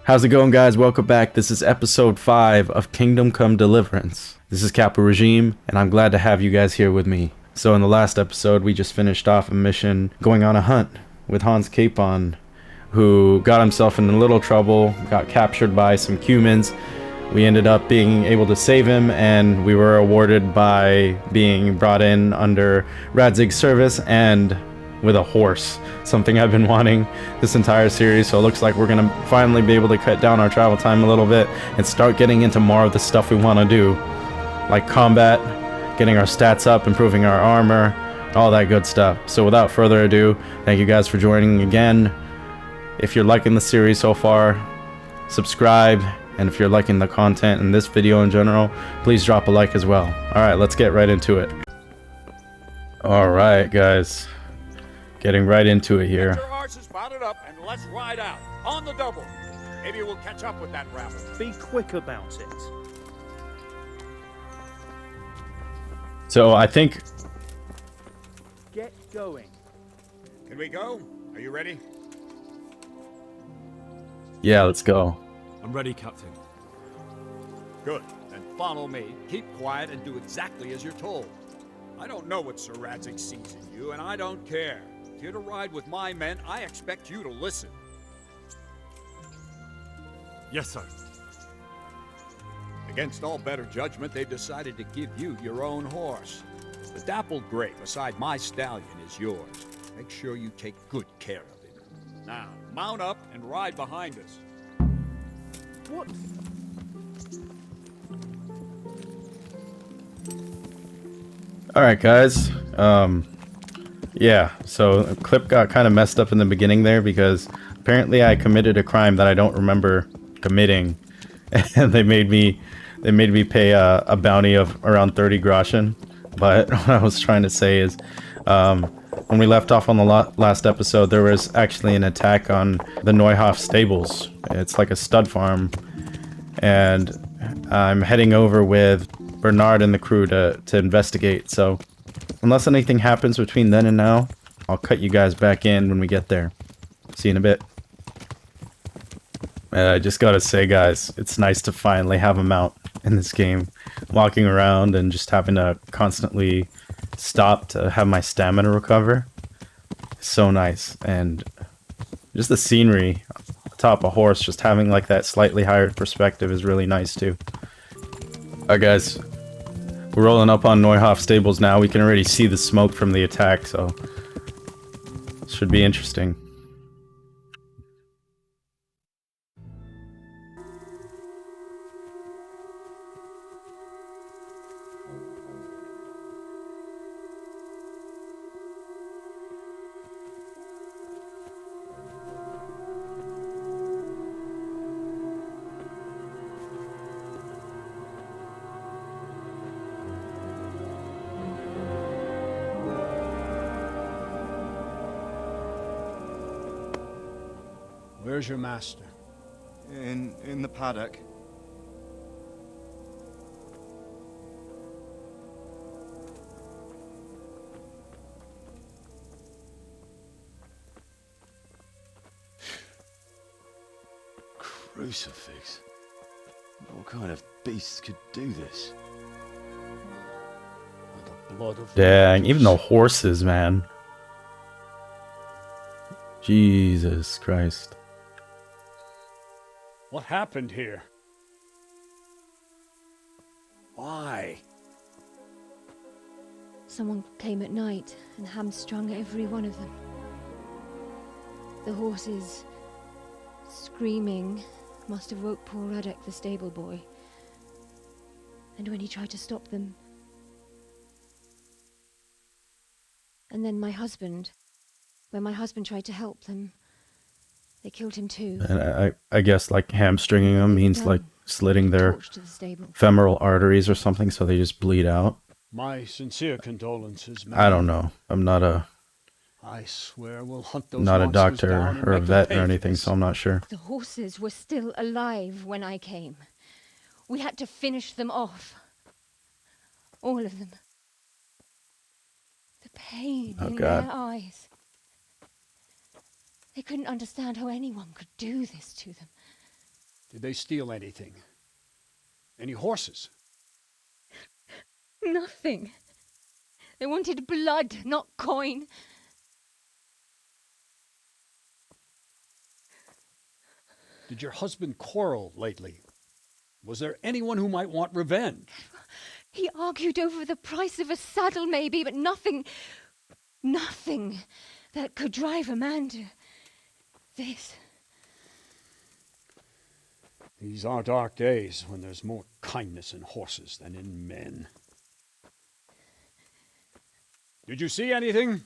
How's it going, guys? Welcome back. This is episode 5 of Kingdom Come Deliverance. This is CapoRegime, and I'm glad to have you guys here with me. So in the last episode, we just finished off a mission going on a hunt with Hans Capon, who got himself in a little trouble, got captured by some Cumans. We ended up being able to save him, and we were awarded by being brought in under Radzig's service and with a horse, something I've been wanting this entire series. So it looks like we're gonna finally be able to cut down our travel time a little bit and start getting into more of the stuff we want to do, like combat, getting our stats up, improving our armor, all that good stuff. So without further ado, thank you guys for joining again. If you're liking the series so far, subscribe, and if you're liking the content in this video in general, please drop a like as well. Alright, let's get right into it. Alright, guys. Getting right into it here. Get your arses mounted up and let's ride out. On the double. Maybe we'll catch up with that rabble. Be quick about it. So I think... Get going. Can we go? Are you ready? Yeah, let's go. I'm ready, Captain. Good. Then follow me. Keep quiet and do exactly as you're told. I don't know what Sir Radzig sees in you, and I don't care. If you're to ride with my men, I expect you to listen. Yes, sir. Against all better judgment, they've decided to give you your own horse. The dappled gray beside my stallion is yours. Make sure you take good care of him. Now, mount up and ride behind us. What? Alright, guys. Yeah, so the clip got kind of messed up in the beginning there because apparently I committed a crime that I don't remember committing, and they made me pay a bounty of around 30 groschen. But what I was trying to say is, when we left off on the last episode, there was actually an attack on the Neuhof stables. It's like a stud farm, and I'm heading over with Bernard and the crew to investigate. So unless anything happens between then and now, I'll cut you guys back in when we get there. See you in a bit. I just gotta say, guys, it's nice to finally have a mount in this game. Walking around and just having to constantly stop to have my stamina recover. So nice. And just the scenery atop a horse, just having like that slightly higher perspective is really nice too. Alright, guys. We're rolling up on Neuhof stables now. We can already see the smoke from the attack, so it should be interesting. Where's your master? In the paddock. Crucifix? What kind of beast could do this? The blood of Dang, even the horses, man. Jesus Christ. What happened here? Why? Someone came at night and hamstrung every one of them. The horses, screaming, must have woke poor Radek, the stable boy. And when he tried to stop them... And then my husband... When my husband tried to help them, they killed him too. And I guess like hamstringing them means like slitting their femoral arteries or something, so they just bleed out. My sincere condolences, man. I don't know. I'm not a I swear we'll hunt those not a monsters doctor down and or a make them vet pay or for anything, this. so I'm not sure. The horses were still alive when I came. We had to finish them off. All of them. The pain in God. their eyes. They couldn't understand how anyone could do this to them. Did they steal anything? Any horses? Nothing. They wanted blood, not coin. Did your husband quarrel lately? Was there anyone who might want revenge? He argued over the price of a saddle, maybe, but nothing that could drive a man to this. These are dark days when there's more kindness in horses than in men. Did you see anything?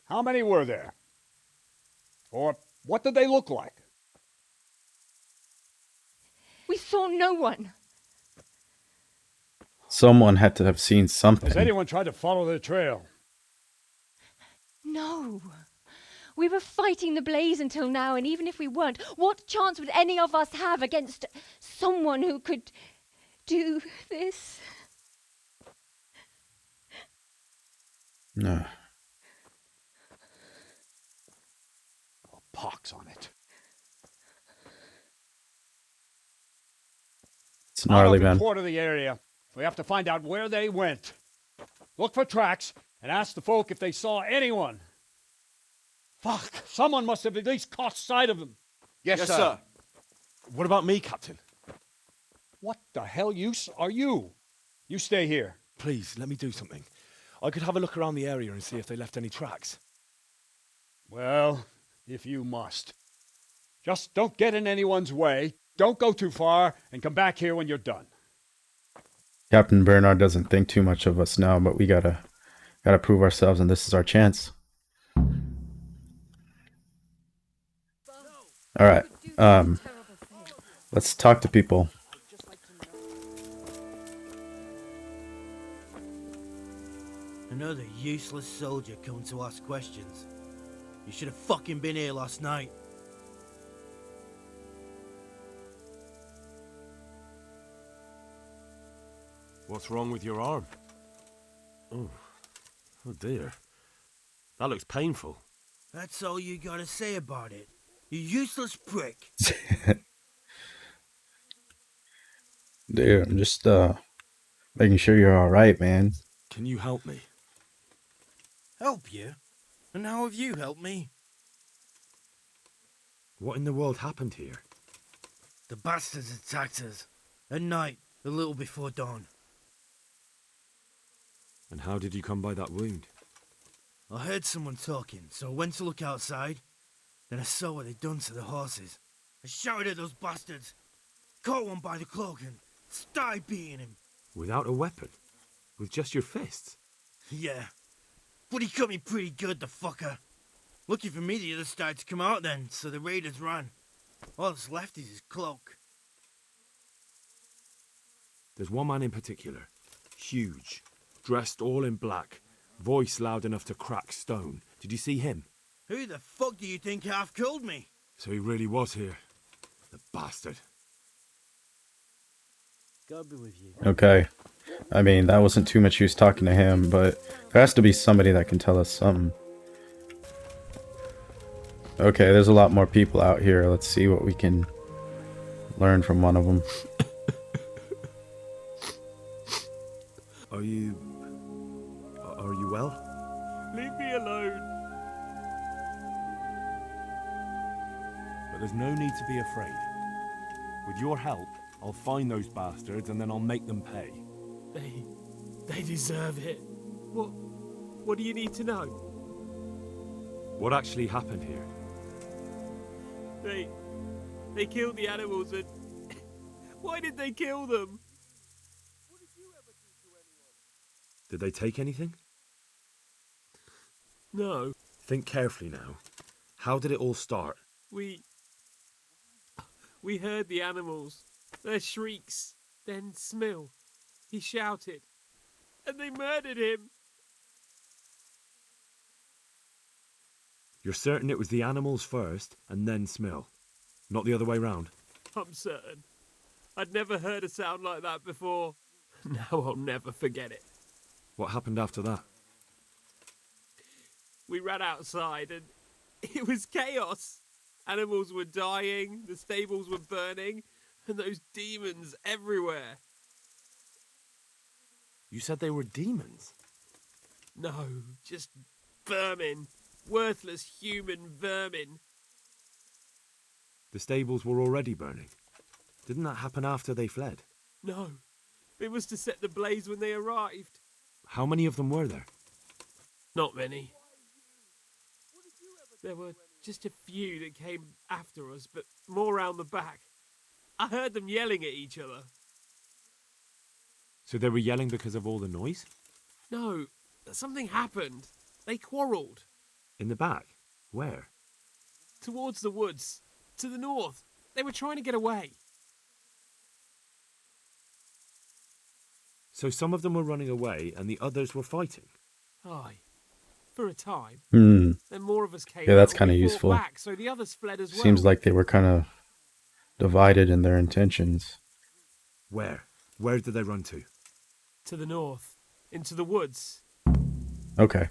How many were there? Or what did they look like? We saw no one. Someone had to have seen something. Has anyone tried to follow their trail? No. We were fighting the blaze until now, and even if we weren't, what chance would any of us have against someone who could do this? No. Oh, pox on it. It's gnarly, man. Report of the area. We have to find out where they went. Look for tracks and ask the folk if they saw anyone. Fuck! Someone must have at least caught sight of them. Yes, sir. What about me, Captain? What the hell use are you? You stay here. Please, let me do something. I could have a look around the area and see if they left any tracks. Well, if you must. Just don't get in anyone's way, don't go too far, and come back here when you're done. Captain Bernard doesn't think too much of us now, but we gotta prove ourselves, and this is our chance. All right. Let's talk to people. Another useless soldier coming to ask questions. You should have fucking been here last night. What's wrong with your arm? Oh dear. That looks painful. That's all you gotta say about it. You useless prick. Dude, I'm just making sure you're all right, man. Can you help me? Help you? And how have you helped me? What in the world happened here? The bastards attacked us. At night, a little before dawn. And how did you come by that wound? I heard someone talking, so I went to look outside. Then I saw what they'd done to the horses. I shouted at those bastards, caught one by the cloak and started beating him. Without a weapon? With just your fists? Yeah, but he cut me pretty good, the fucker. Lucky for me, the others started to come out then, so the raiders ran. All that's left is his cloak. There's one man in particular. Huge. Dressed all in black. Voice loud enough to crack stone. Did you see him? Who the fuck do you think half killed me? So he really was here. The bastard. God be with you. Okay. I mean, that wasn't too much use talking to him, but there has to be somebody that can tell us something. Okay, there's a lot more people out here. Let's see what we can learn from one of them. Are you well? Leave me alone. But there's no need to be afraid. With your help, I'll find those bastards and then I'll make them pay. They deserve it. What do you need to know? What actually happened here? They killed the animals and... Why did they kill them? Did they take anything? No. Think carefully now. How did it all start? We heard the animals, their shrieks, then Smill. He shouted, and they murdered him. You're certain it was the animals first and then Smill? Not the other way round? I'm certain. I'd never heard a sound like that before. Now I'll never forget it. What happened after that? We ran outside and it was chaos. Animals were dying, the stables were burning, And those demons everywhere. You said they were demons? No, just vermin. Worthless human vermin. The stables were already burning. Didn't that happen after they fled? No, it was to set the blaze when they arrived. How many of them were there? Not many. There were just a few that came after us, but more round the back. I heard them yelling at each other. So they were yelling because of all the noise? No, something happened. They quarrelled. In the back? Where? Towards the woods. To the north. They were trying to get away. So some of them were running away and the others were fighting? Aye. For a time. Hmm. Then more of us came Yeah, that's out, kind of we fought useful. back, so the others fled as well. Seems like they were kind of divided in their intentions. Where? Where did they run to? To the north. Into the woods. Okay.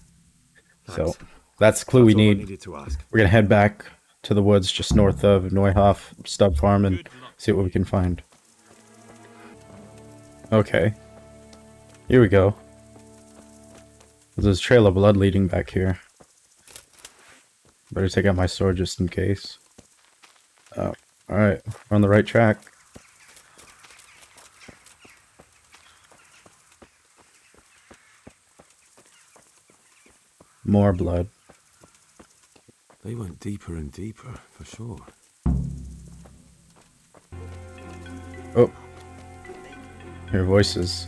Thanks. So that's the clue we That's all I need. needed to ask. We're going to head back to the woods just north of Neuhof Stub Farm and see what we can find. Okay. Here we go. There's a trail of blood leading back here. Better take out my sword just in case. Oh, alright. We're on the right track. More blood. They went deeper and deeper, for sure. Oh. Hear voices.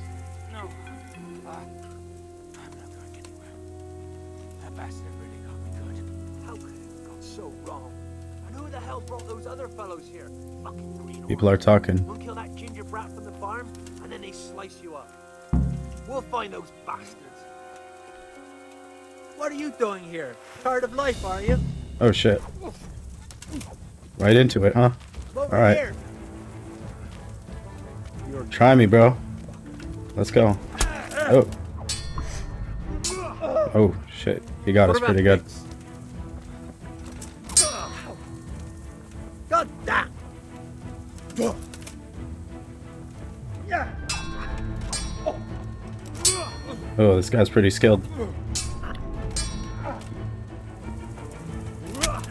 No. I'm not going anywhere. That bastard really got me good. How could it have gone so wrong? And who the hell brought those other fellows here? Fucking green People are talking. We'll kill that ginger brat from the farm, and then they slice you up. We'll find those bastards. What are you doing here? Tired of life, are you? Oh shit. Right into it, huh? Over Alright. here. Try me, bro. Let's go. Oh. Oh, shit. He got us pretty good. God damn. Oh, this guy's pretty skilled.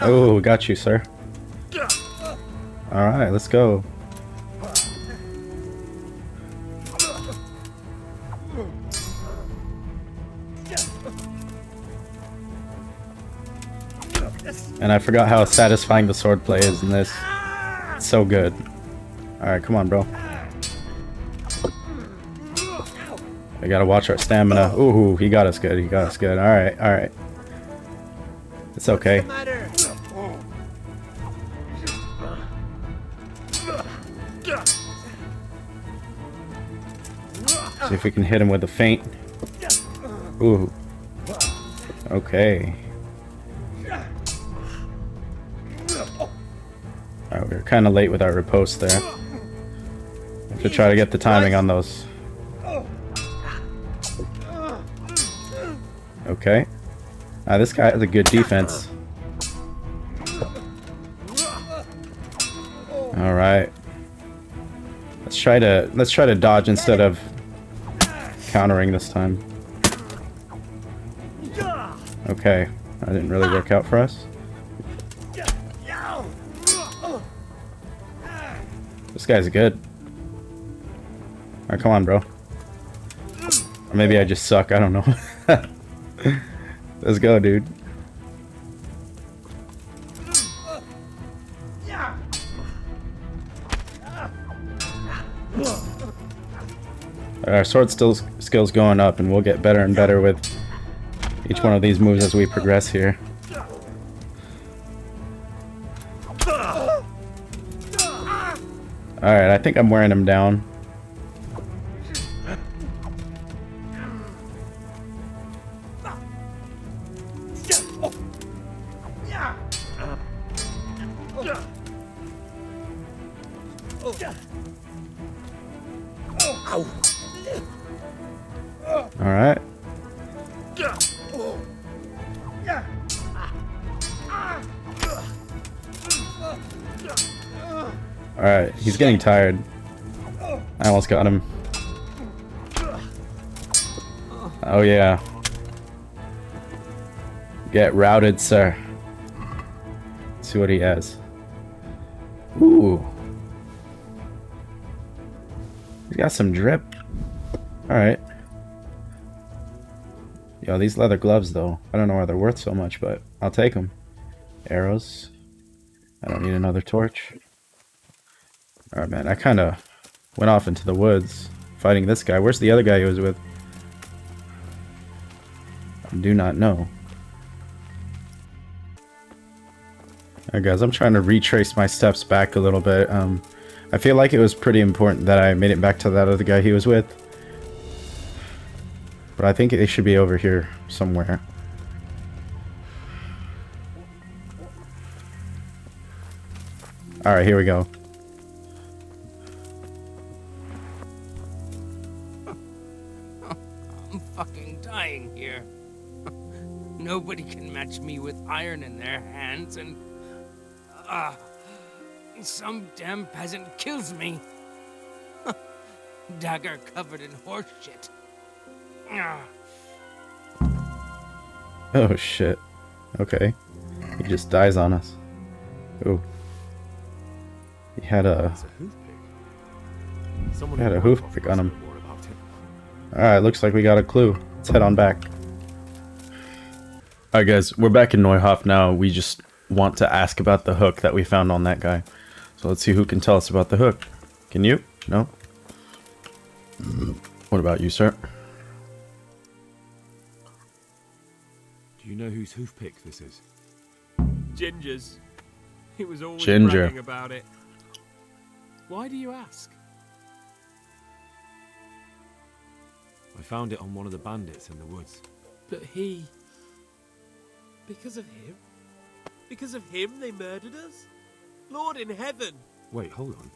Oh, got you, sir. Alright, let's go. And I forgot how satisfying the swordplay is in this. It's so good. Alright, come on, bro. I gotta watch our stamina. Ooh, he got us good. He got us good. Alright, alright. It's okay. See if we can hit him with a feint. Ooh. Okay. Alright, we were kind of late with our riposte there. Have to try to get the timing on those. Okay. This guy has a good defense. Alright. Let's try to dodge instead of countering this time. Okay. That didn't really work out for us. This guy's good. Alright, come on, bro. Or maybe I just suck, I don't know. Let's go, dude. Our sword skills going up, and we'll get better and better with each one of these moves as we progress here. Alright, I think I'm wearing him down. Alright. Alright, he's getting tired. I almost got him. Oh yeah. Get routed, sir. Let's see what he has. Ooh. He's got some drip. Alright. Yo, these leather gloves though. I don't know why they're worth so much, but I'll take them. Arrows. I don't need another torch. Alright, man. I kind of went off into the woods fighting this guy. Where's the other guy he was with? I do not know. Alright, guys. I'm trying to retrace my steps back a little bit. I feel like it was pretty important that I made it back to that other guy he was with. But I think it should be over here somewhere. Alright, here we go. I'm fucking dying here. Nobody can match me with iron in their hands, and some damn peasant kills me. Dagger covered in horse shit. Oh shit. Okay. He just dies on us. Ooh. He had a hoof pick on him. Alright, looks like we got a clue. Let's head on back. Alright guys, we're back in Neuhof now. We just want to ask about the hook that we found on that guy. So let's see who can tell us about the hook. Can you? No? What about you, sir? Do you know whose hoofpick this is? Ginger's. He was always Ginger. bragging about it. Why do you ask? I found it on one of the bandits in the woods. But he... Because of him? Because of him they murdered us? Lord in heaven! Wait, hold on.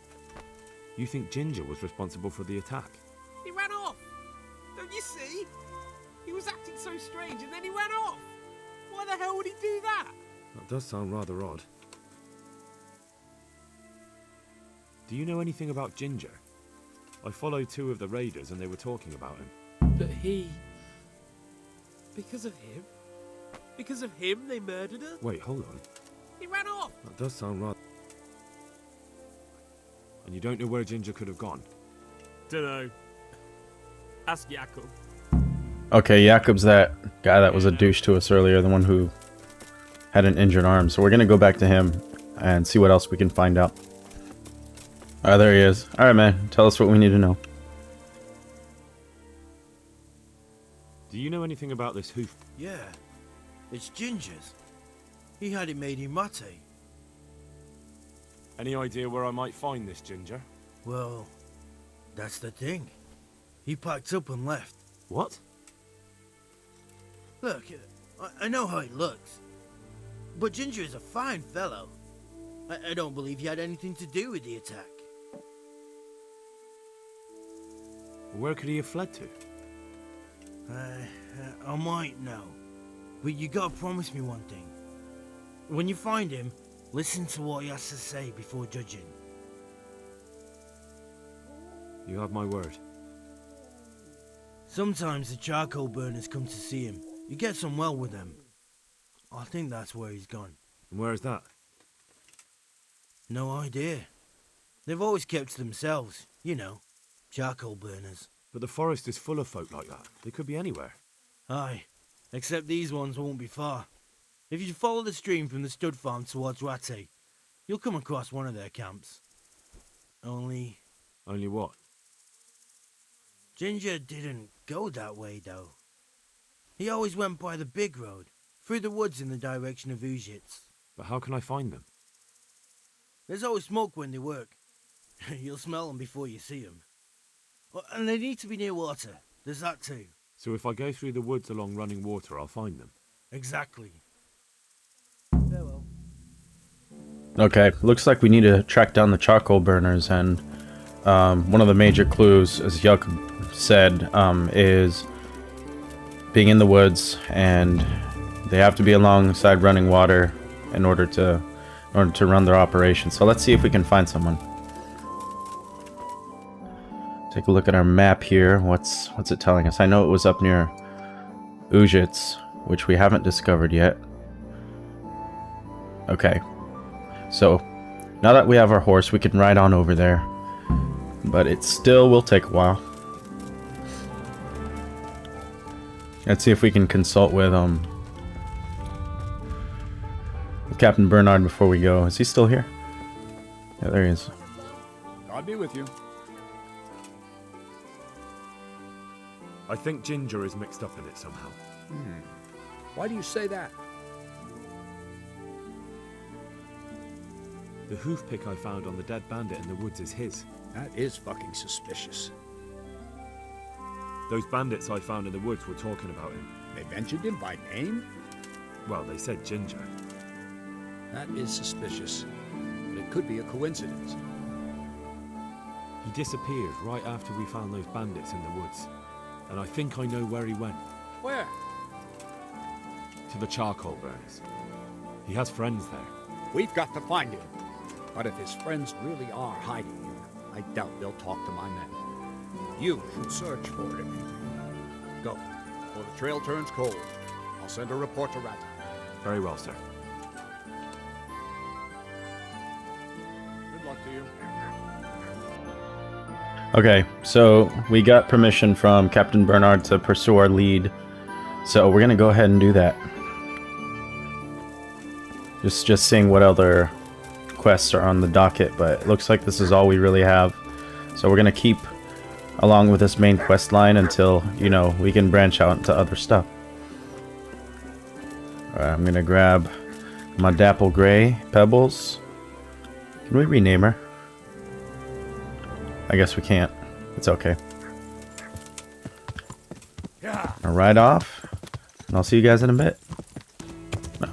You think Ginger was responsible for the attack? He ran off! Don't you see? He was acting so strange and then he ran off! Why the hell would he do that? That does sound rather odd. Do you know anything about Ginger? I followed two of the raiders and they were talking about him. But he... Because of him? Because of him they murdered us? Wait, hold on. He ran off! That does sound rather... And you don't know where Ginger could have gone? Dunno. Ask Jakob. Okay, Jakob's that guy that was a douche to us earlier, the one who had an injured arm. So we're gonna go back to him and see what else we can find out. Alright, there he is. Alright, man. Tell us what we need to know. Do you know anything about this hoof? Yeah, it's Ginger's. He had it made in mate. Any idea where I might find this Ginger? Well, that's the thing. He packed up and left. What? Look, I know how he looks. But Ginger is a fine fellow. I don't believe he had anything to do with the attack. Where could he have fled to? I might know. But you gotta promise me one thing. When you find him, listen to what he has to say before judging. You have my word. Sometimes the charcoal burners come to see him. He gets on well with them. I think that's where he's gone. And where is that? No idea. They've always kept to themselves, you know, charcoal burners. But the forest is full of folk like that. They could be anywhere. Aye, except these ones won't be far. If you follow the stream from the stud farm towards Rate, you'll come across one of their camps. Only what? Ginger didn't go that way, though. He always went by the big road, through the woods in the direction of Ujits. But how can I find them? There's always smoke when they work. You'll smell them before you see them. And they need to be near water. There's that too. So if I go through the woods along running water, I'll find them? Exactly. Farewell. Okay, looks like we need to track down the charcoal burners, and one of the major clues, as Jakob said, is being in the woods, and they have to be alongside running water in order to run their operation. So let's see if we can find someone. Take a look at our map here. What's it telling us? I know it was up near Ujits, which we haven't discovered yet. Okay. So, now that we have our horse, we can ride on over there. But it still will take a while. Let's see if we can consult with Captain Bernard before we go. Is he still here? Yeah, there he is. God be with you. I think Ginger is mixed up in it somehow. Why do you say that? The hoof pick I found on the dead bandit in the woods is his. That is fucking suspicious. Those bandits I found in the woods were talking about him. They mentioned him by name? Well, they said Ginger. That is suspicious. But it could be a coincidence. He disappeared right after we found those bandits in the woods. And I think I know where he went. Where? To the charcoal burners. He has friends there. We've got to find him. But if his friends really are hiding him, I doubt they'll talk to my men. You should search for him. Go, before the trail turns cold. I'll send a report to Rattle. Very well, sir. Good luck to you. Okay, so we got permission from Captain Bernard to pursue our lead. So we're gonna go ahead and do that. Just seeing what other quests are on the docket, but it looks like this is all we really have. So we're gonna keep along with this main quest line until, you know, we can branch out into other stuff. Alright, I'm gonna grab my Dapple Gray Pebbles. Can we rename her? I guess we can't. It's okay. I'll ride off, and I'll see you guys in a bit.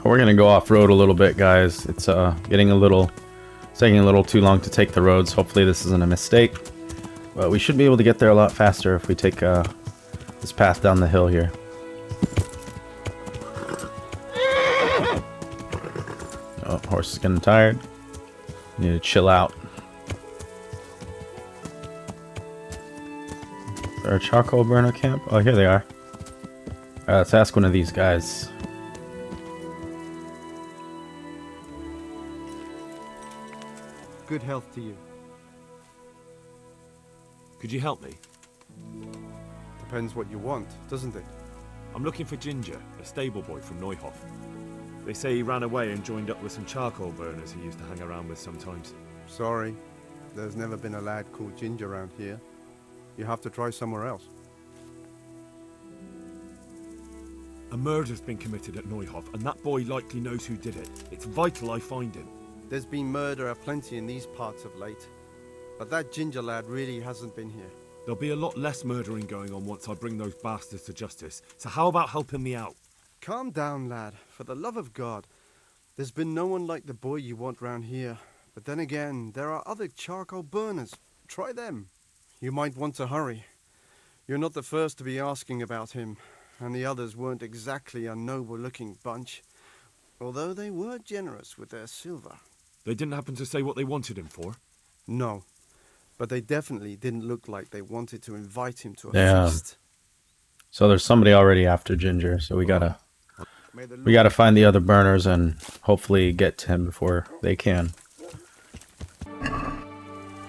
We're gonna go off-road a little bit, guys. It's taking a little too long to take the roads. Hopefully this isn't a mistake. But we should be able to get there a lot faster if we take this path down the hill here. Oh, horse is getting tired. Need to chill out. Is there a charcoal burner camp? Oh, here they are. Let's ask one of these guys. Good health to you. Could you help me? Depends what you want, doesn't it? I'm looking for Ginger, a stable boy from Neuhof. They say he ran away and joined up with some charcoal burners he used to hang around with sometimes. Sorry, there's never been a lad called Ginger around here. You have to try somewhere else. A murder's been committed at Neuhof, and that boy likely knows who did it. It's vital I find him. There's been murder aplenty in these parts of late, but that Ginger lad really hasn't been here. There'll be a lot less murdering going on once I bring those bastards to justice, so how about helping me out? Calm down, lad, for the love of God. There's been no one like the boy you want round here, but then again, there are other charcoal burners. Try them. You might want to hurry. You're not the first to be asking about him, and the others weren't exactly a noble-looking bunch, although they were generous with their silver. They didn't happen to say what they wanted him for? No, but they definitely didn't look like they wanted to invite him to a feast. So there's somebody already after Ginger, so we gotta find the other burners and hopefully get to him before they can.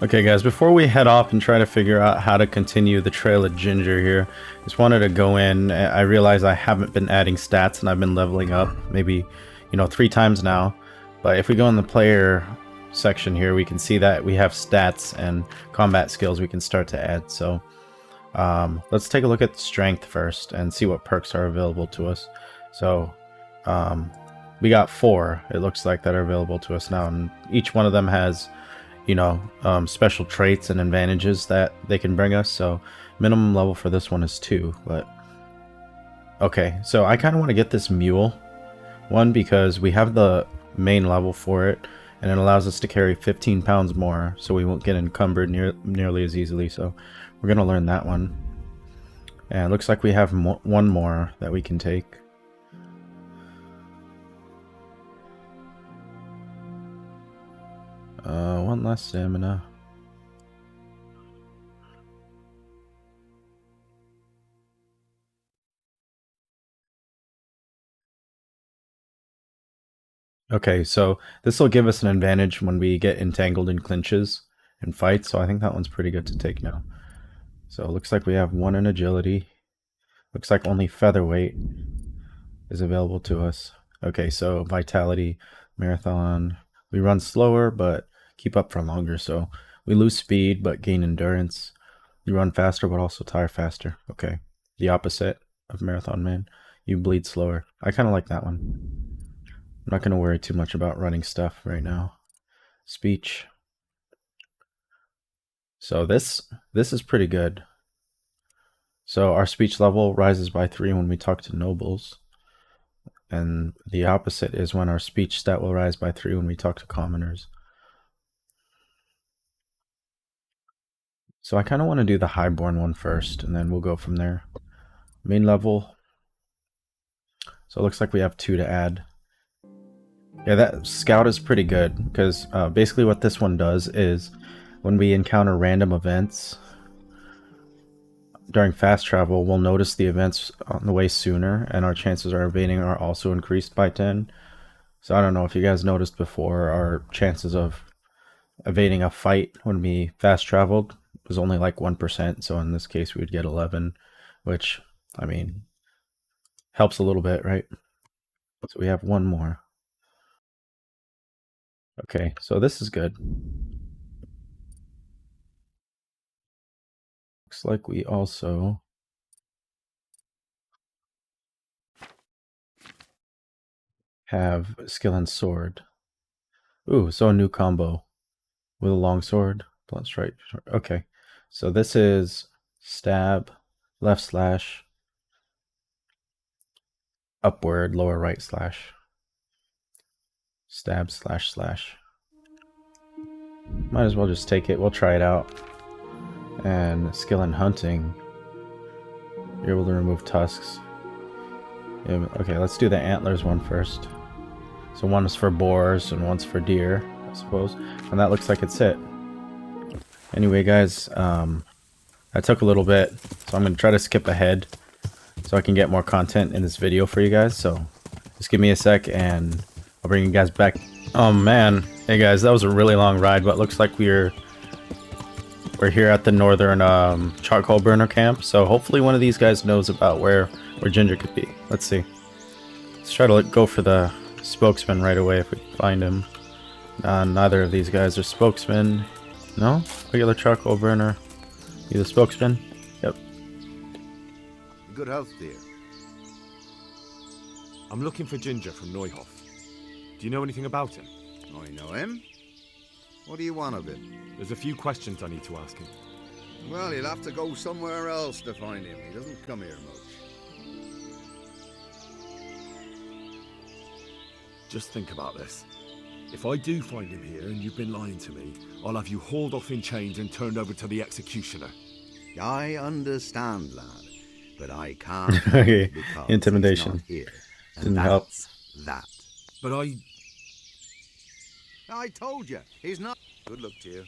Okay guys, before we head off and try to figure out how to continue the trail of Ginger here, just wanted to go in. I realize I haven't been adding stats and I've been leveling up maybe, 3 times now. But if we go in the player section here, we can see that we have stats and combat skills we can start to add. So let's take a look at strength first and see what perks are available to us. So we got 4, it looks like, that are available to us now, and each one of them has special traits and advantages that they can bring us. So minimum level for this one is 2. But okay, so I kind of want to get this mule one because we have the main level for it, and it allows us to carry 15 pounds more, so we won't get encumbered nearly as easily. So we're gonna learn that one, and it looks like we have one more that we can take. One less stamina. Okay, so this will give us an advantage when we get entangled in clinches and fights, so I think that one's pretty good to take now. So it looks like we have 1 in agility. Looks like only featherweight is available to us. Okay, so vitality, marathon. We run slower, but keep up for longer, so we lose speed, but gain endurance. You run faster, but also tire faster. Okay, the opposite of Marathon Man. You bleed slower. I kind of like that one. I'm not going to worry too much about running stuff right now. Speech. So this is pretty good. So our speech level rises by 3 when we talk to nobles. And the opposite is when our speech stat will rise by 3 when we talk to commoners. So I kind of want to do the highborn one first, and then we'll go from there. Main level. So it looks like we have 2 to add. Yeah, that scout is pretty good, because basically what this one does is when we encounter random events during fast travel, we'll notice the events on the way sooner, and our chances of evading are also increased by 10. So I don't know if you guys noticed before, our chances of evading a fight when we fast traveled was only like 1%, so in this case we would get 11, which, I mean, helps a little bit, right? So we have 1 more. Okay, so this is good. Looks like we also have skill and sword. Ooh, so a new combo with a long sword, blunt strike. Okay, so this is stab, left slash, upward, lower right slash, stab slash slash. Might as well just take it. We'll try it out. And skill in hunting. You're able to remove tusks. Yeah, okay, let's do the antlers one first. So one is for boars and one's for deer, I suppose. And that looks like it's it. Anyway, guys, that took a little bit, so I'm going to try to skip ahead so I can get more content in this video for you guys. So just give me a sec and I'll bring you guys back. Oh man, hey guys, that was a really long ride, but it looks like we're here at the northern charcoal burner camp. So hopefully one of these guys knows about where Ginger could be. Let's see. Let's try to go for the spokesman right away if we can find him. Neither of these guys are spokesmen. No? Regular charcoal burner. You the spokesman? Yep. Good health, dear. I'm looking for Ginger from Neuhof. Do you know anything about him? I know him. What do you want of him? There's a few questions I need to ask him. Well, you'll have to go somewhere else to find him. He doesn't come here much. Just think about this. If I do find him here and you've been lying to me, I'll have you hauled off in chains and turned over to the executioner. I understand, lad, but I can't. Okay, because intimidation. he's not here, and Didn't help. That. But I told you, he's not. Good luck to you.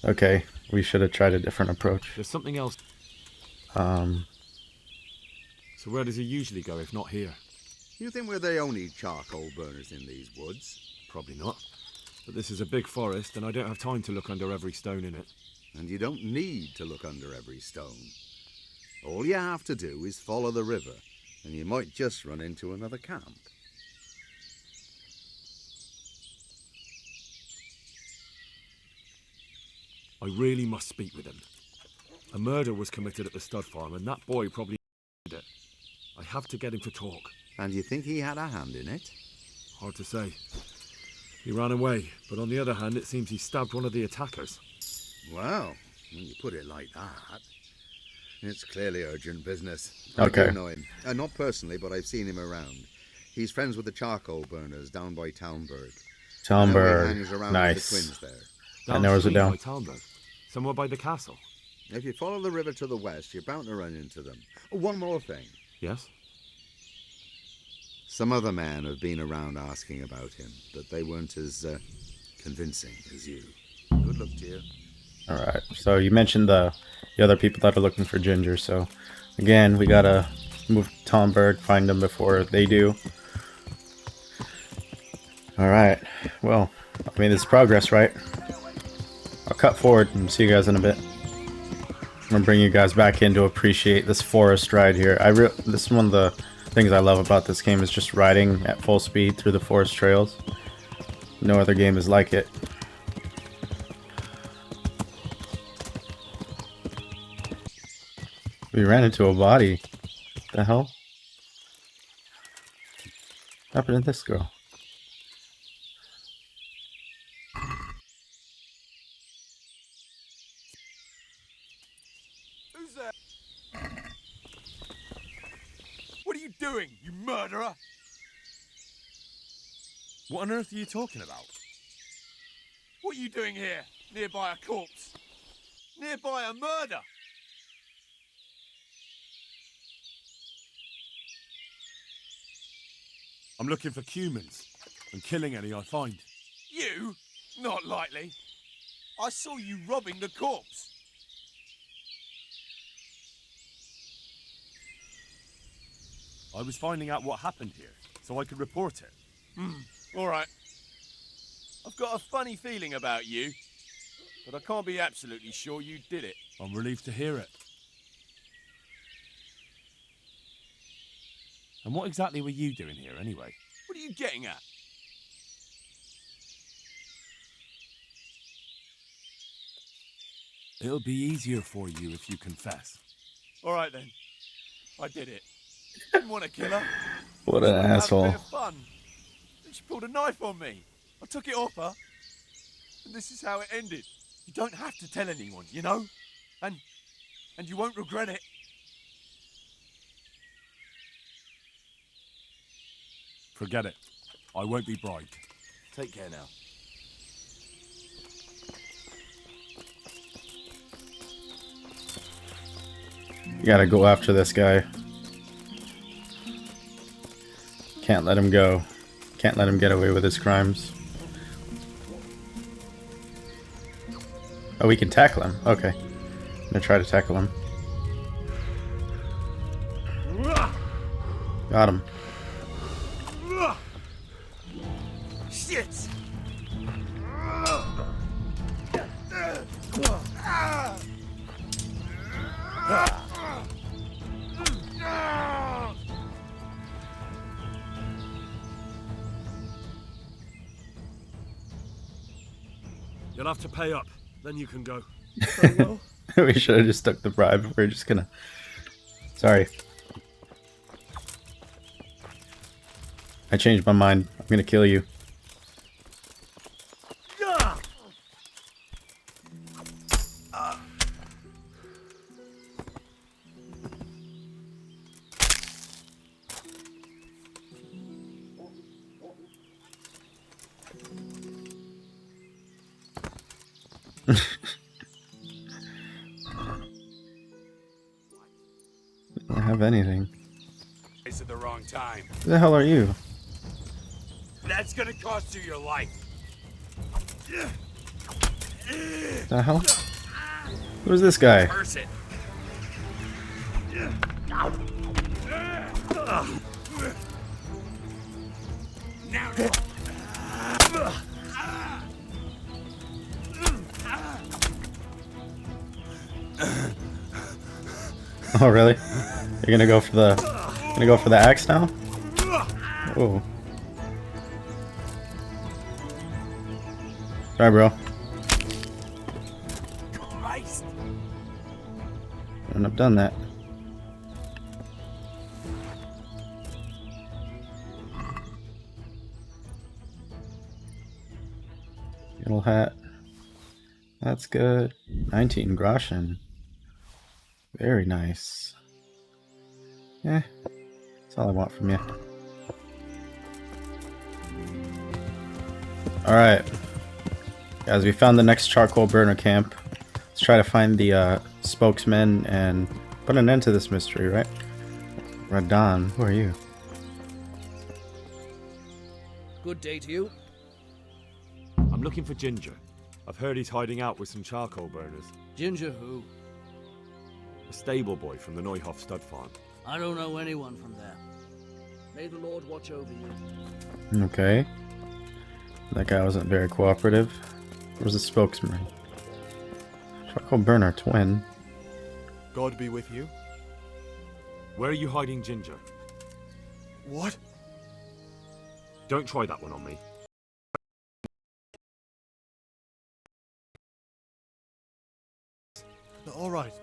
Okay, we should have tried a different approach. there's something else. So where does he usually go if not here? You think we're the only charcoal burners in these woods? Probably not. But this is a big forest and I don't have time to look under every stone in it. And you don't need to look under every stone. All you have to do is follow the river, and you might just run into another camp. I really must speak with him. A murder was committed at the stud farm and that boy probably did it. I have to get him to talk. And you think he had a hand in it? Hard to say. He ran away, but on the other hand, it seems he stabbed one of the attackers. Well, when you put it like that, it's clearly urgent business. Okay. I do know him. Not personally, but I've seen him around. He's friends with the charcoal burners down by Townburg. Townburg, nice. With the twins there. And there was a down. By Townburg, somewhere by the castle. If you follow the river to the west, you're bound to run into them. One more thing. Yes? Some other men have been around asking about him, but they weren't as convincing as you. Good luck to you. Alright, so you mentioned the other people that are looking for Ginger, so again, we gotta move to Tomberg, find them before they do. Alright, well, I mean, this is progress, right? I'll cut forward and see you guys in a bit. I'm gonna bring you guys back in to appreciate this forest ride here. This is one of the things I love about this game, is just riding at full speed through the forest trails. No other game is like it. We ran into a body. What the hell? What happened to this girl? Who's there? What are you doing, you murderer? What on earth are you talking about? What are you doing here, nearby a corpse? Nearby a murder? I'm looking for humans and killing any I find. You? Not likely. I saw you robbing the corpse. I was finding out what happened here, so I could report it. All right. I've got a funny feeling about you, but I can't be absolutely sure you did it. I'm relieved to hear it. And what exactly were you doing here, anyway? What are you getting at? It'll be easier for you if you confess. All right then. I did it. Didn't want to kill her. What an asshole. Have a bit of fun. She pulled a knife on me. I took it off her. And this is how it ended. You don't have to tell anyone, you know? And you won't regret it. Forget it. I won't be bribed. Take care now. You gotta go after this guy. Can't let him go. Can't let him get away with his crimes. Oh, we can tackle him. Okay. I'm gonna try to tackle him. Got him. Shit! You'll have to pay up, then you can go. We should have just took the bribe. We're just gonna... Sorry. I changed my mind. I'm gonna kill you. I don't have anything. It's at the wrong time. Who the hell are you? That's gonna cost you your life. The hell? Who's this guy? Curse it. Now. Oh really? You're gonna go for the axe now? Oh. Sorry, bro. Christ. Wouldn't have done that. Yellow hat. That's good. 19 groschen. Very nice. Yeah, that's all I want from you. Alright. Guys, we found the next charcoal burner camp. Let's try to find the spokesman and put an end to this mystery, right? Radon, who are you? Good day to you. I'm looking for Ginger. I've heard he's hiding out with some charcoal burners. Ginger who? A stable boy from the Neuhof stud farm. I don't know anyone from there. May the Lord watch over you. Okay. That guy wasn't very cooperative. Where's the spokesman? Charcoal burner twin. God be with you. Where are you hiding Ginger? What? Don't try that one on me. All right.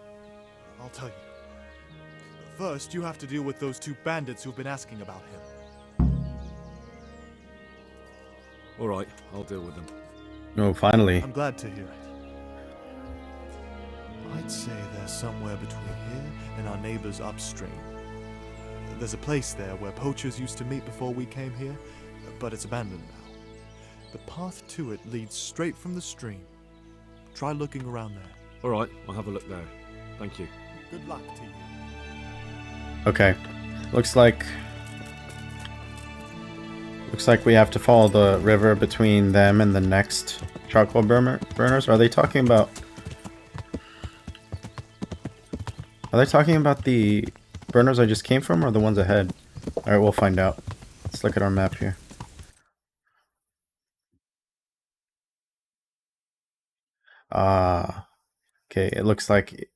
I'll tell you. First, you have to deal with those two bandits who've been asking about him. Alright, I'll deal with them. Oh, finally. I'm glad to hear it. I'd say they're somewhere between here and our neighbors upstream. There's a place there where poachers used to meet before we came here, but it's abandoned now. The path to it leads straight from the stream. Try looking around there. Alright, I'll have a look there. Thank you. Good luck to you. Okay. Looks like we have to follow the river between them and the next charcoal burners. Are they talking about the burners I just came from, or the ones ahead? Alright, we'll find out. Let's look at our map here. Okay, it looks like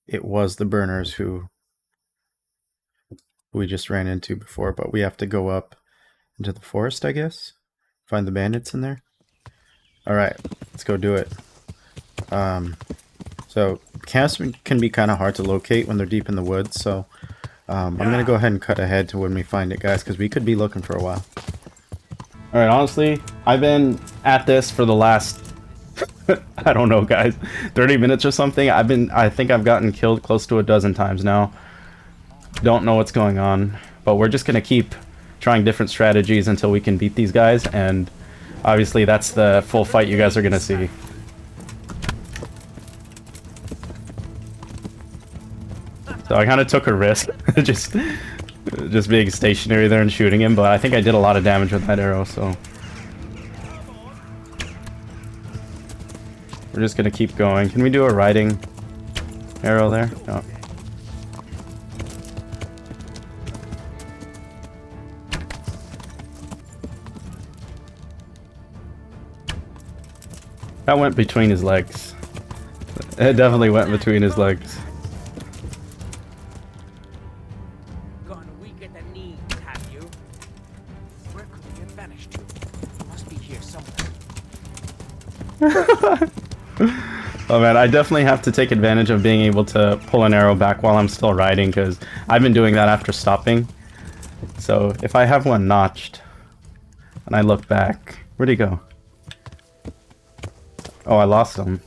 it was the burners who we just ran into before, but we have to go up into the forest, I guess. Find the bandits in there. Alright, let's go do it. So camps can be kind of hard to locate when they're deep in the woods, so I'm gonna go ahead and cut ahead to when we find it, guys, because we could be looking for a while. Alright, honestly, I've been at this for the last I don't know, guys, 30 minutes or something. I think I've gotten killed close to a dozen times now. Don't know what's going on, but we're just gonna keep trying different strategies until we can beat these guys, and obviously that's the full fight you guys are gonna see. So I kind of took a risk, just being stationary there and shooting him, but I think I did a lot of damage with that arrow, so we're just gonna keep going. Can we do a riding arrow there? No. That went between his legs. It definitely went between his legs. Gone weak at the knees, have you? Where could he have vanished to? Must be here somewhere. Oh man, I definitely have to take advantage of being able to pull an arrow back while I'm still riding, because I've been doing that after stopping. So if I have one notched and I look back, where'd he go? Oh, I lost him.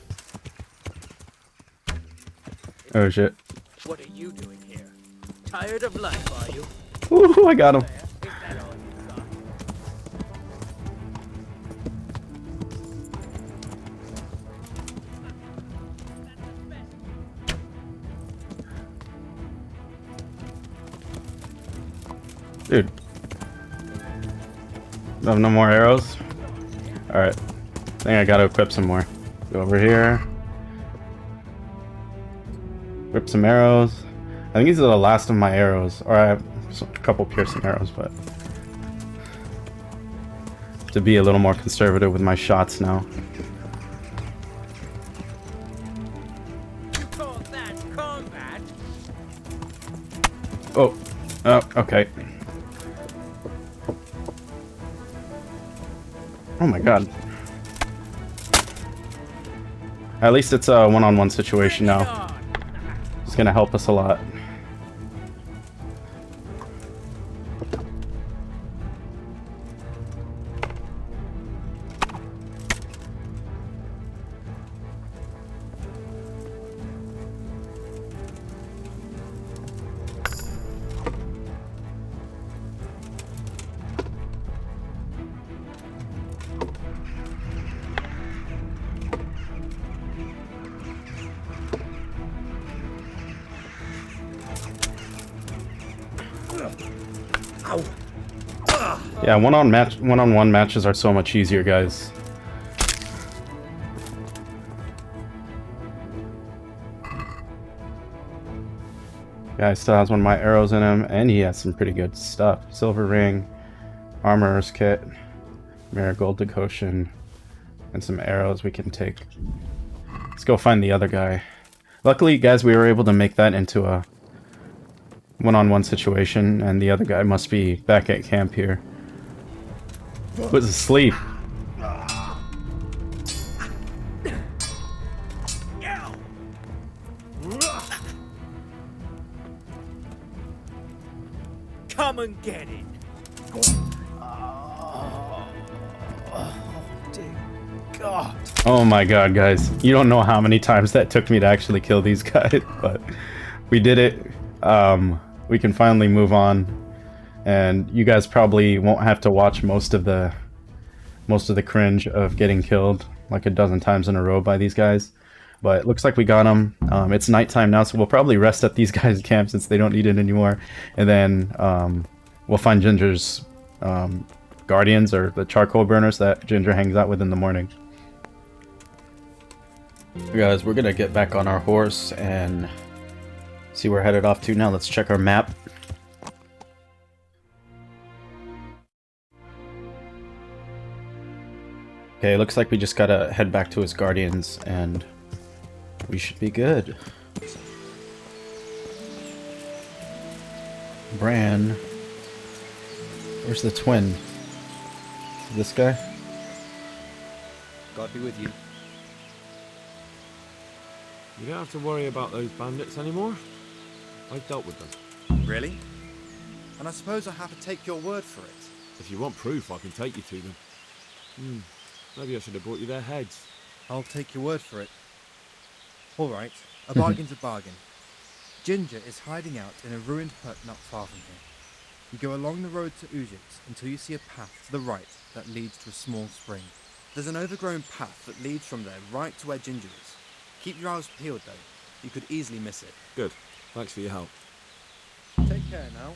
Oh shit. What are you doing here? Tired of life, are you? Ooh, I got him. Is that all you got? Dude. No more arrows? Alright. I think I gotta equip some more. Go over here. Whip some arrows. I think these are the last of my arrows. Or I have a couple piercing arrows, but to be a little more conservative with my shots now. You call that combat? Oh, okay. Oh my god. At least it's a one-on-one situation now. It's gonna help us a lot. Yeah, one-on-one matches are so much easier, guys. Guy still has one of my arrows in him, and he has some pretty good stuff. Silver ring, armorer's kit. Marigold decoction, and some arrows we can take. Let's go find the other guy. Luckily, guys, we were able to make that into a one-on-one situation, and the other guy must be back at camp here. Was asleep. Come and get it. God. Oh my god, guys. You don't know how many times that took me to actually kill these guys, but we did it. We can finally move on, and you guys probably won't have to watch most of the cringe of getting killed like a dozen times in a row by these guys. But it looks like we got them. It's nighttime now, so we'll probably rest at these guys' camp since they don't need it anymore, and then we'll find Ginger's guardians, or the charcoal burners that Ginger hangs out with in the morning. Guys, we're gonna get back on our horse and see where we're headed off to now. Let's check our map. Okay, looks like we just gotta head back to his guardians and we should be good. Bran. Where's the twin? This guy? God be with you. You don't have to worry about those bandits anymore. I've dealt with them. Really? And I suppose I have to take your word for it. If you want proof, I can take you to them. Maybe I should have brought you their heads. I'll take your word for it. All right, a bargain's a bargain. Ginger is hiding out in a ruined hut not far from here. You go along the road to Ujits until you see a path to the right that leads to a small spring. There's an overgrown path that leads from there right to where Ginger is. Keep your eyes peeled though. You could easily miss it. Good. Thanks for your help. Take care now.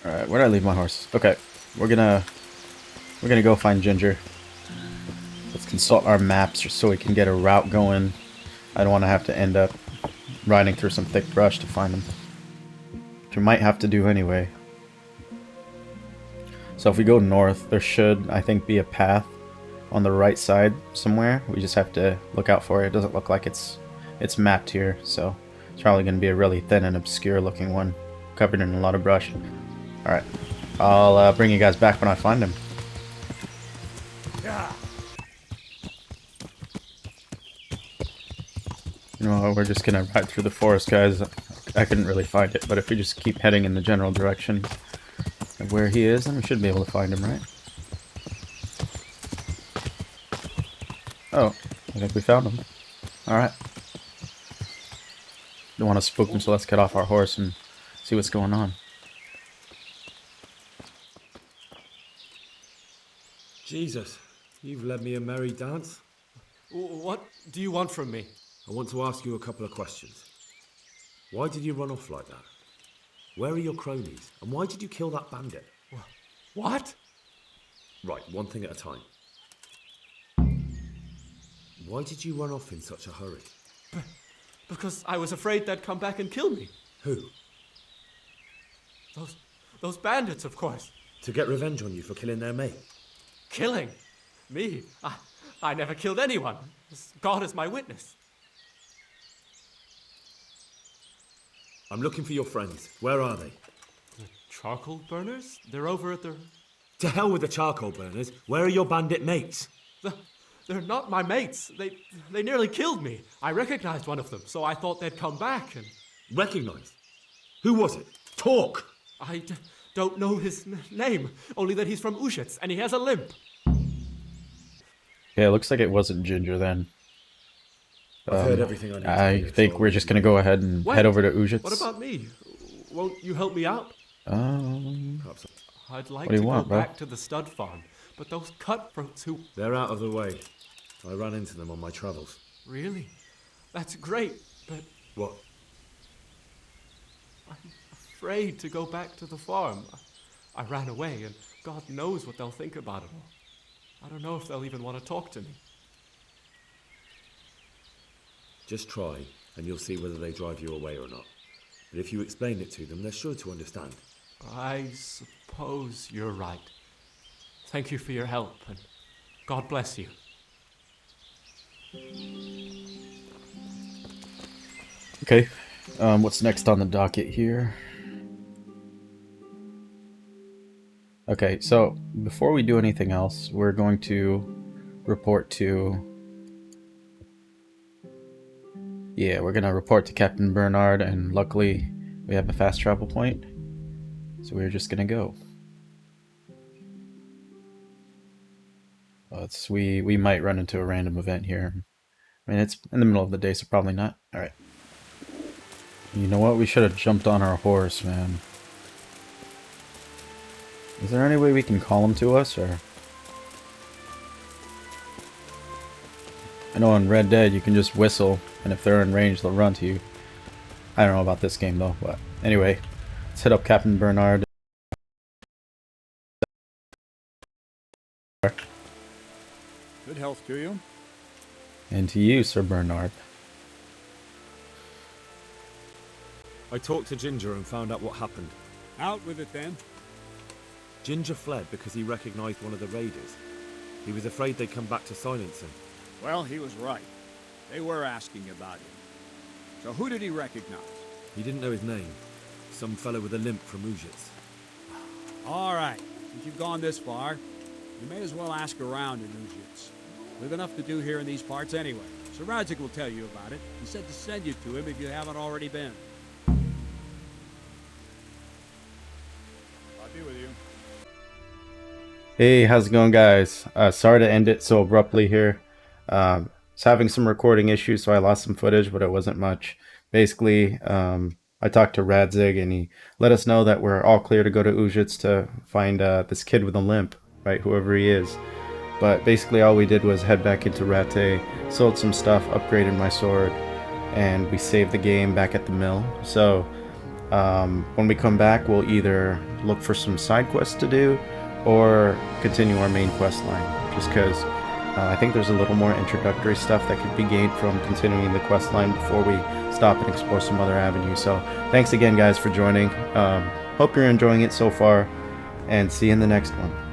Alright, where did I leave my horse? Okay, we're gonna go find Ginger. Let's consult our maps just so we can get a route going. I don't want to have to end up riding through some thick brush to find him. Which we might have to do anyway. So if we go north, there should, I think, be a path on the right side somewhere. We just have to look out for it. It doesn't look like it's mapped here, so it's probably going to be a really thin and obscure looking one, covered in a lot of brush. Alright, I'll bring you guys back when I find him. You know, we're just gonna ride through the forest, guys. I couldn't really find it, but if we just keep heading in the general direction of where he is, then we should be able to find him, right? Oh, I think we found him. Alright. Don't want to spook him, so let's get off our horse and see what's going on. Jesus, you've led me a merry dance. What do you want from me? I want to ask you a couple of questions. Why did you run off like that? Where are your cronies? And why did you kill that bandit? What? Right, one thing at a time. Why did you run off in such a hurry? Because I was afraid they'd come back and kill me. Who? Those bandits, of course. To get revenge on you for killing their mate? Killing? Me? I never killed anyone. God is my witness. I'm looking for your friends. Where are they? The charcoal burners? They're over at the... To hell with the charcoal burners. Where are your bandit mates? They're not my mates. They nearly killed me. I recognized one of them, so I thought they'd come back and... Recognized? Who was it? Talk! I don't know his name, only that he's from Ujits, and he has a limp. Yeah, it looks like it wasn't Ginger then. I've heard everything I need to I hear, think so we're just gonna go ahead and head over to Ujits. What about me? Won't you help me out? I'd like to go back to the stud farm, but those cutthroats who... They're out of the way. I ran into them on my travels. Really? That's great, but... What? I'm afraid to go back to the farm. I ran away, and God knows what they'll think about it all. I don't know if they'll even want to talk to me. Just try, and you'll see whether they drive you away or not. But if you explain it to them, they're sure to understand. I suppose you're right. Thank you for your help, and God bless you. Okay, what's next on the docket here? Okay, so before we do anything else, we're going to report to... Yeah, we're gonna report to Captain Bernard, and luckily we have a fast travel point, so we're just gonna go. We might run into a random event here. I mean, it's in the middle of the day, so probably not. Alright. You know what? We should have jumped on our horse, man. Is there any way we can call them to us, or... I know in Red Dead you can just whistle, and if they're in range they'll run to you. I don't know about this game though, but anyway, let's hit up Captain Bernard. Good health to you. And to you, Sir Bernard. I talked to Ginger and found out what happened. Out with it then. Ginger fled because he recognized one of the raiders. He was afraid they'd come back to silence him. Well, he was right. They were asking about him. So who did he recognize? He didn't know his name. Some fellow with a limp from Ujits. All right. Since you've gone this far, you may as well ask around in Ujits. We've enough to do here in these parts anyway. Sir Radzik will tell you about it. He said to send you to him if you haven't already been. I'll be with you. Hey, how's it going, guys? Sorry to end it so abruptly here. I was having some recording issues, so I lost some footage, but it wasn't much. Basically, I talked to Radzig, and he let us know that we're all clear to go to Ujits to find this kid with a limp, right? Whoever he is. But basically, all we did was head back into Rattay, sold some stuff, upgraded my sword, and we saved the game back at the mill. So when we come back, we'll either look for some side quests to do or continue our main quest line, just because I think there's a little more introductory stuff that could be gained from continuing the quest line before we stop and explore some other avenues. So thanks again, guys, for joining. Hope you're enjoying it so far, and see you in the next one.